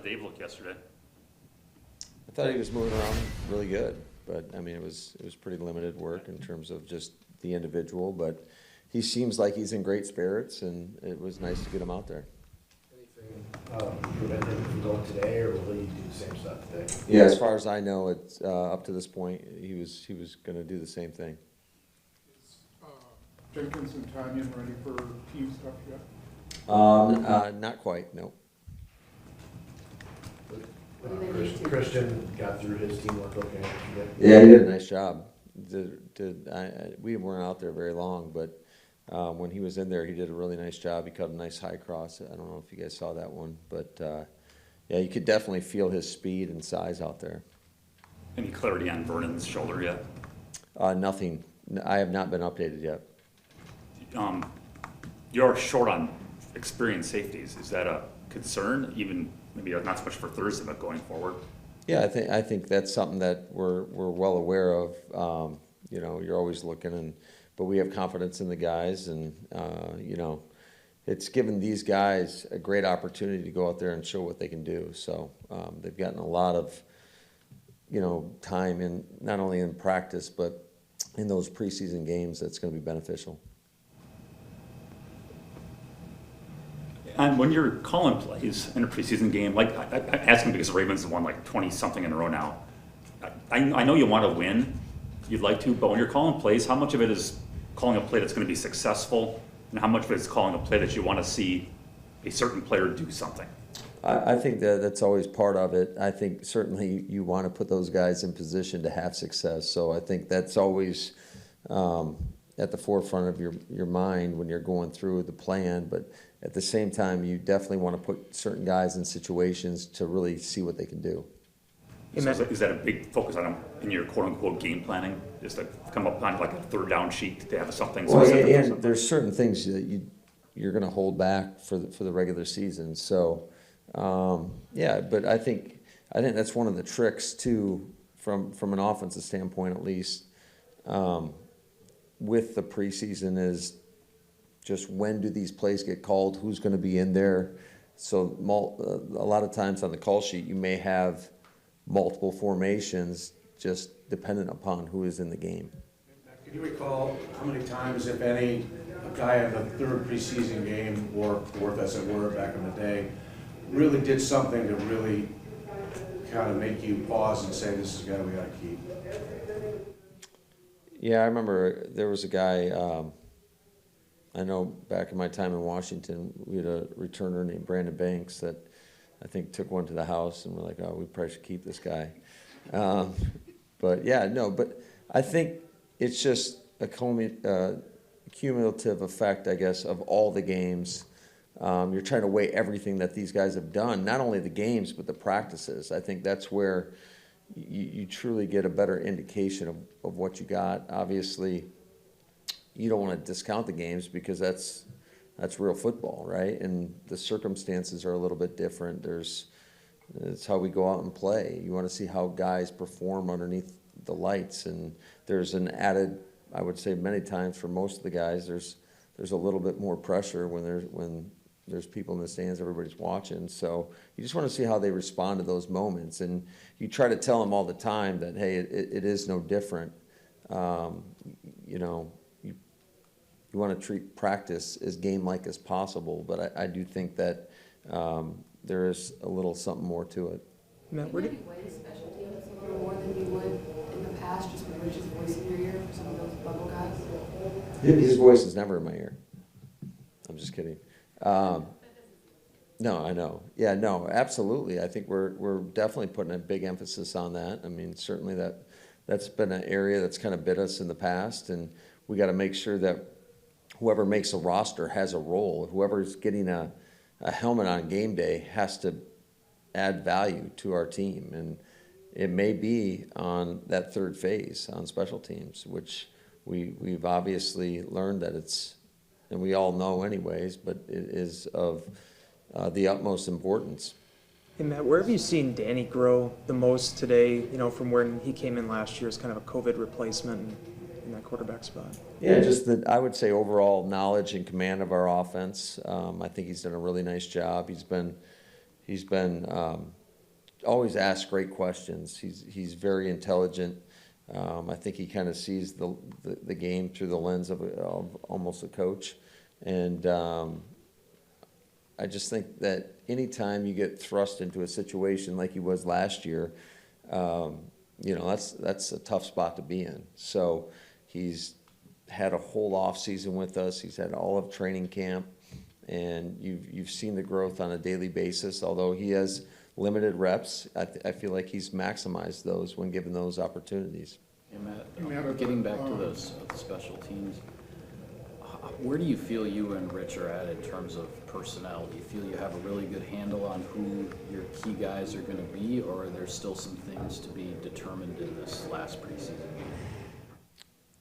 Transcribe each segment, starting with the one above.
did Dave look yesterday? I thought he was moving around really good, but I mean, it was pretty limited work in terms of just the individual, but he seems like he's in great spirits, and it was nice to get him out there. Anything prevent him from going today, or will he do the same stuff today? Yeah, as far as I know, it's up to this point, he was going to do the same thing. Is Jenkins and Tanyan ready for team stuff yet? Not quite, no. Christian got through his teamwork okay? Yeah, he did a nice job. We weren't out there very long, but when he was in there, he did a really nice job. He cut a nice high cross. I don't know if you guys saw that one, but yeah, you could definitely feel his speed and size out there. Any clarity on Vernon's shoulder yet? Nothing. I have not been updated yet. You're short on experienced safeties. Is that a concern? Even maybe not so much for Thursday, but going forward? Yeah, I think that's something that we're well aware of. You know, you're always looking, but we have confidence in the guys, and you know, it's given these guys a great opportunity to go out there and show what they can do. So they've gotten a lot of, you know, time in not only in practice but in those preseason games. That's going to be beneficial. And when you're calling plays in a preseason game, like I ask him because the Ravens have won like 20-something in a row now. I know you want to win, you'd like to, but when you're calling plays, how much of it is calling a play that's going to be successful, and how much of it is calling a play that you want to see a certain player do something? I think that's always part of it. I think certainly you want to put those guys in position to have success. So I think that's always at the forefront of your mind when you're going through the plan. But at the same time, you definitely want to put certain guys in situations to really see what they can do. So is that a big focus on them in your quote-unquote game planning? Just to come up on like a third down sheet to have something specific? Well, and there's certain things that you're going to hold back for the regular season. So yeah, but I think that's one of the tricks too, from an offensive standpoint at least, with the preseason, is just when do these plays get called, who's going to be in there. So a lot of times on the call sheet you may have multiple formations just dependent upon who is in the game. Can you recall how many times, if any, a guy in the third preseason game, or fourth as it were back in the day, really did something to really kind of make you pause and say, this is a guy we got to keep? Yeah, I remember there was a guy, I know back in my time in Washington, we had a returner named Brandon Banks that I think took one to the house, and we're like, oh, we probably should keep this guy. But yeah, no, but I think it's just a cumulative effect, I guess, of all the games. You're trying to weigh everything that these guys have done, not only the games, but the practices. I think that's where you truly get a better indication of what you got. Obviously, you don't want to discount the games because that's real football, right? And the circumstances are a little bit different. It's how we go out and play. You want to see how guys perform underneath the lights, and there's an added, I would say many times for most of the guys, there's a little bit more pressure when there's people in the stands, everybody's watching. So you just want to see how they respond to those moments, and you try to tell them all the time that, hey, it is no different. You know, you want to treat practice as game-like as possible, but I do think that there is a little something more to it. Matt, where do you weigh special teams a little more than you would in the past, just with Rich's voice in your ear for some of those bubble guys? His voice is never in my ear. I'm just kidding. No, I know. Yeah, no, absolutely. I think we're definitely putting a big emphasis on that. I mean, certainly that's been an area that's kind of bit us in the past, and we got to make sure that whoever makes a roster has a role. Whoever's getting a helmet on game day has to add value to our team, and it may be on that third phase on special teams, which we've obviously learned that it's, and we all know anyways, but it is of the utmost importance. Hey Matt, where have you seen Danny grow the most today, you know, from when he came in last year as kind of a COVID replacement in that quarterback spot? Yeah, just I would say overall knowledge and command of our offense. I think he's done a really nice job. He's been always asks great questions. He's very intelligent. I think he kind of sees the game through the lens of almost a coach, and I just think that anytime you get thrust into a situation like he was last year, that's a tough spot to be in. So he's had a whole off season with us. He's had all of training camp, and you've seen the growth on a daily basis. Although he has limited reps, I feel like he's maximized those when given those opportunities. Hey, Matt, getting back to those special teams, where do you feel you and Rich are at in terms of personnel? Do you feel you have a really good handle on who your key guys are going to be, or are there still some things to be determined in this last preseason game?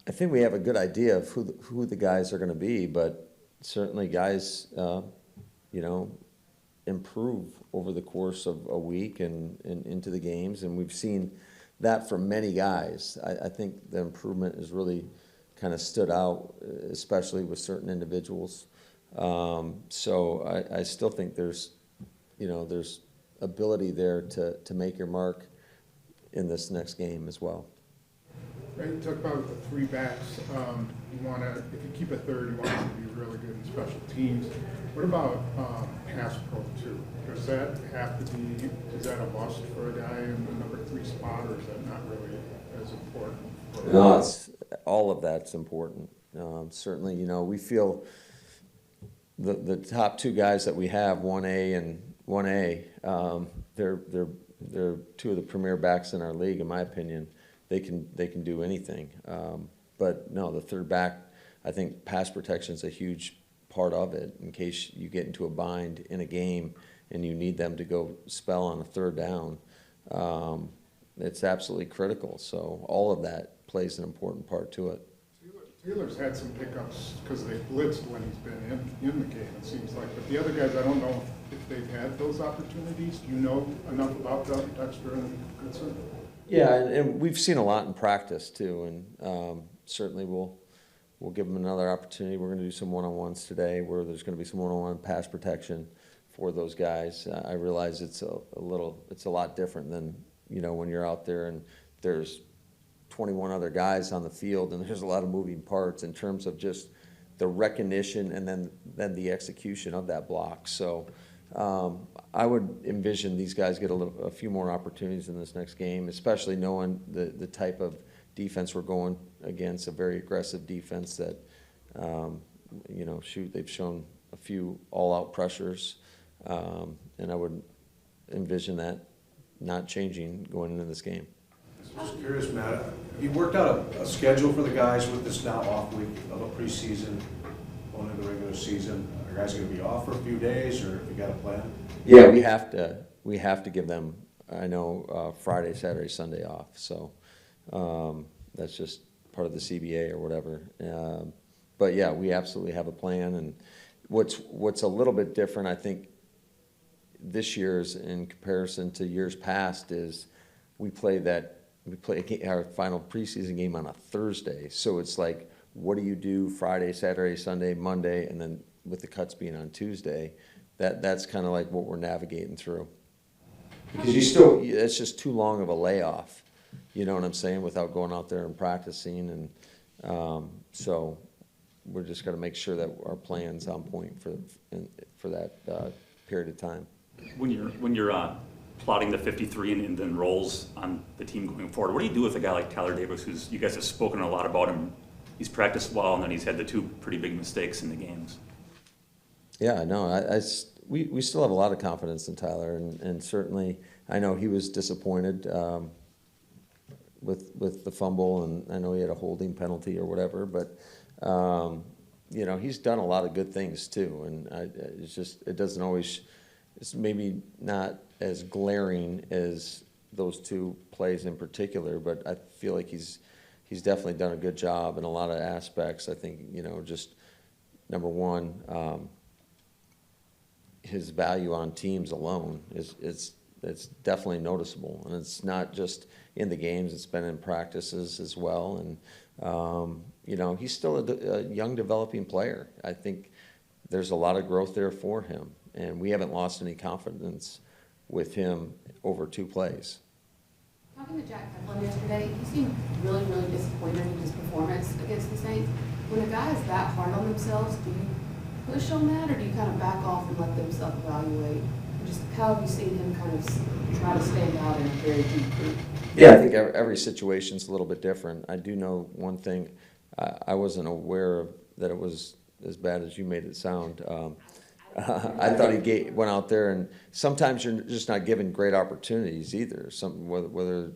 I think we have a good idea of who the guys are going to be, but certainly guys, improve over the course of a week and into the games, and we've seen that from many guys. I think the improvement has really kind of stood out, especially with certain individuals. So I still think there's ability there to make your mark in this next game as well. Right, you talk about the three backs. You want to, if you keep a third, you want them to be really good in special teams. What about pass pro too? Does that have to be? Is that a must for a guy in the number 3 spot, or is that not really as important? No, it's all of that's important. Certainly, we feel the top 2 guys that we have, 1A and 1A, they're 2 of the premier backs in our league, in my opinion. They can do anything. But no, the third back, I think pass protection is a huge part of it. In case you get into a bind in a game and you need them to go spell on a third down, it's absolutely critical. So all of that plays an important part to it. Taylor's had some pickups because they blitzed when he's been in the game, it seems like. But the other guys, I don't know if they've had those opportunities. Do you know enough about Dexter and Goodson? Yeah, and we've seen a lot in practice too, and certainly we'll give them another opportunity. We're going to do some one-on-ones today where there's going to be some one-on-one pass protection for those guys. I realize it's a lot different than when you're out there and there's 21 other guys on the field and there's a lot of moving parts in terms of just the recognition and then the execution of that block. So I would envision these guys get a few more opportunities in this next game, especially knowing the type of defense we're going against, a very aggressive defense that, they've shown a few all-out pressures, and I would envision that not changing going into this game. Just curious, Matt, you worked out a schedule for the guys with this now off week of a preseason, going into the regular season. Are guys going to be off for a few days, or have you got a plan? Yeah, we have to give them, I know, Friday, Saturday, Sunday off. So that's just part of the CBA or whatever. But yeah, we absolutely have a plan. And what's a little bit different, I think, this year's in comparison to years past is we play our final preseason game on a Thursday. So it's like, what do you do Friday, Saturday, Sunday, Monday, and then with the cuts being on Tuesday, that's kind of like what we're navigating through. Because it's just too long of a layoff, you know what I'm saying, without going out there and practicing, and so we're just going to make sure that our plan's on point for that period of time. When you're plotting the 53 and then roles on the team going forward, what do you do with a guy like Tyler Davis, who's, you guys have spoken a lot about him? He's practiced well, and then he's had the 2 pretty big mistakes in the games. Yeah, no, we still have a lot of confidence in Tyler, and certainly I know he was disappointed with the fumble, and I know he had a holding penalty or whatever, but he's done a lot of good things too, and it doesn't always, it's maybe not as glaring as those 2 plays in particular, but I feel like he's definitely done a good job in a lot of aspects. I think just number one. His value on teams alone it's definitely noticeable, and it's not just in the games; it's been in practices as well. And he's still a young developing player. I think there's a lot of growth there for him, and we haven't lost any confidence with him over 2 plays. Talking to Jack Heflin yesterday, he seemed really, really disappointed in his performance against the Saints. When a guy is that hard on themselves, do you push on that, or do you kind of back off and let them self-evaluate? Just how have you seen him kind of try to stand out in a very deep group? Yeah, I think every situation's a little bit different. I do know one thing. I wasn't aware of that it was as bad as you made it sound. I thought he went out there, and sometimes you're just not given great opportunities either. Whether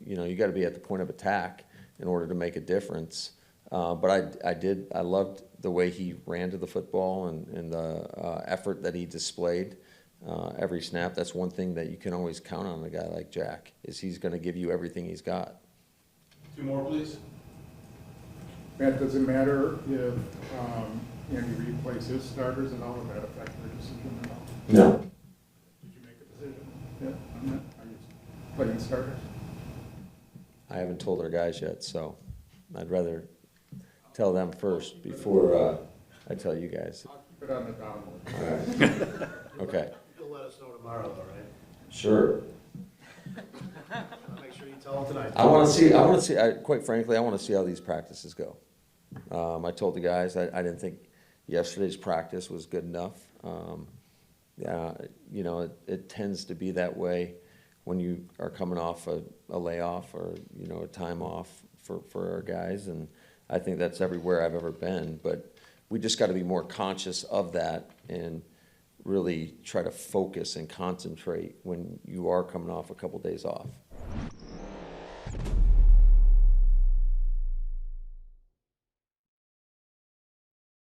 you got to be at the point of attack in order to make a difference. But I loved the way he ran to the football and the effort that he displayed every snap. That's one thing that you can always count on a guy like Jack, is he's going to give you everything he's got. 2 more, please. Matt, does it matter if Andy Reid plays his starters and all of that affect their decision at all? No. Did you make a decision yet on that? Are you playing starters? I haven't told our guys yet, so I'd rather tell them first before I tell you guys. I'll keep it on the down low. All right. Okay. You'll let us know tomorrow, though, right? Sure. Make sure you tell them tonight. I want to see. Quite frankly, I want to see how these practices go. I told the guys I didn't think yesterday's practice was good enough. It tends to be that way when you are coming off a layoff or a time off for our guys, and I think that's everywhere I've ever been. But we just got to be more conscious of that and really try to focus and concentrate when you are coming off a couple days off.